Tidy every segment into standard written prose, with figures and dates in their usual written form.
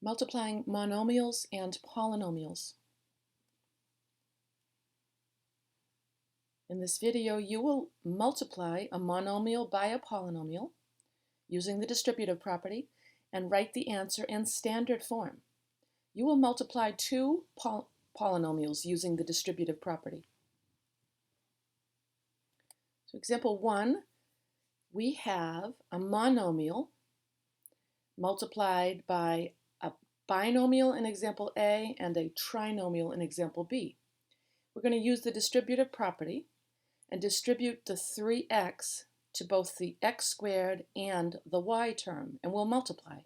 Multiplying monomials and polynomials. In this video, you will multiply a monomial by a polynomial using the distributive property and write the answer in standard form. You will multiply two polynomials using the distributive property. So example 1, we have a monomial multiplied by a binomial in example A and a trinomial in example B. We're going to use the distributive property and distribute the 3x to both the x squared and the y term, and we'll multiply.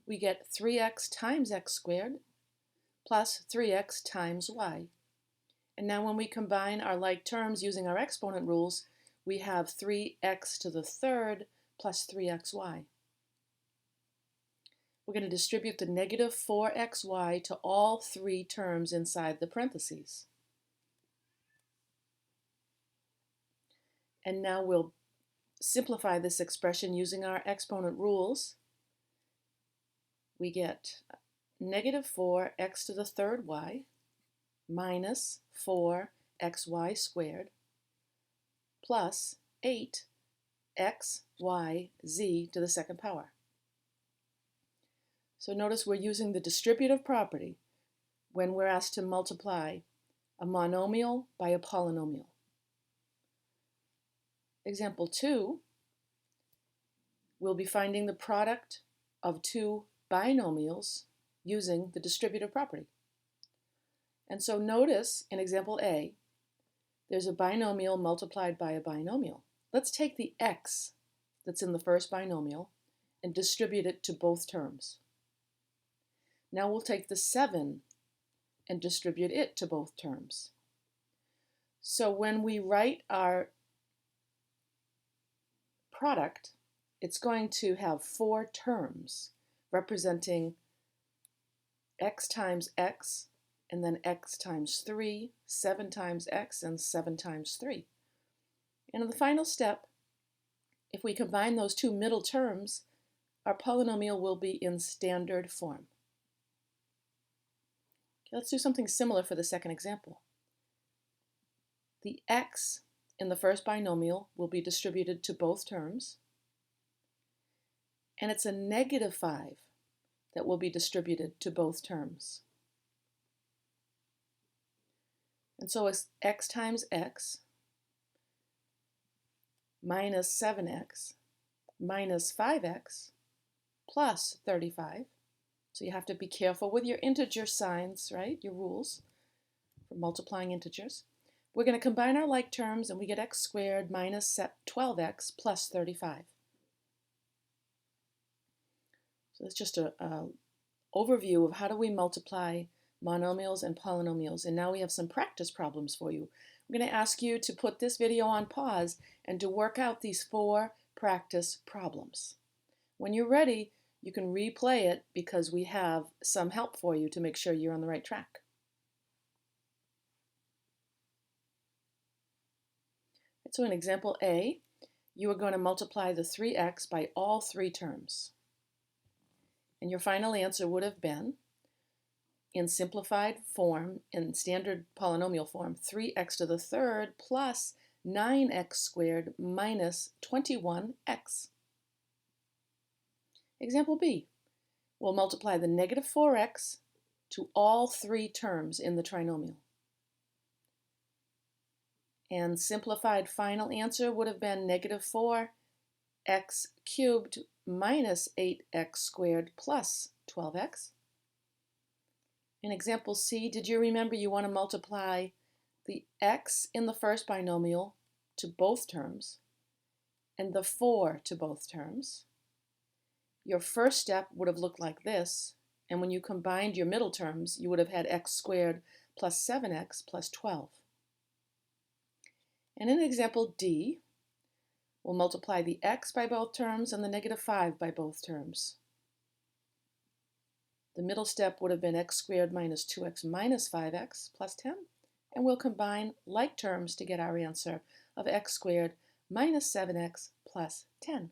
We get 3x times x squared plus 3x times y. And now when we combine our like terms using our exponent rules, we have 3x to the third plus 3xy. We're going to distribute the negative 4xy to all three terms inside the parentheses. And now we'll simplify this expression using our exponent rules. We get negative 4x to the third y minus 4xy squared plus 8xyz to the second power. So notice we're using the distributive property when we're asked to multiply a monomial by a polynomial. Example 2, we'll be finding the product of two binomials using the distributive property. And so notice in example A, there's a binomial multiplied by a binomial. Let's take the x that's in the first binomial and distribute it to both terms. Now we'll take the 7 and distribute it to both terms. So when we write our product, it's going to have 4 terms representing x times x, and then x times 3, 7 times x, and 7 times 3. And in the final step, if we combine those two middle terms, our polynomial will be in standard form. Okay, let's do something similar for the second example. The x in the first binomial will be distributed to both terms, and it's a negative 5 that will be distributed to both terms. And so it's x times x minus 7x minus 5x plus 35. So you have to be careful with your integer signs, right? Your rules for multiplying integers. We're going to combine our like terms and we get x squared minus 12x plus 35. So that's just an overview of how do we multiply monomials and polynomials. And now we have some practice problems for you. I'm going to ask you to put this video on pause and to work out these 4 practice problems. When you're ready, you can replay it because we have some help for you to make sure you're on the right track. So in example A, you are going to multiply the 3x by all 3 terms. And your final answer would have been, in simplified form, in standard polynomial form, 3x to the third plus 9x squared minus 21x. Example B, we'll multiply the negative 4x to all 3 terms in the trinomial. And simplified final answer would have been negative 4x cubed minus 8x squared plus 12x. In example C, did you remember you want to multiply the x in the first binomial to both terms and the 4 to both terms? Your first step would have looked like this, and when you combined your middle terms, you would have had x squared plus 7x plus 12. And in example D, we'll multiply the x by both terms and the negative 5 by both terms. The middle step would have been x squared minus 2x minus 5x plus 10, and we'll combine like terms to get our answer of x squared minus 7x plus 10.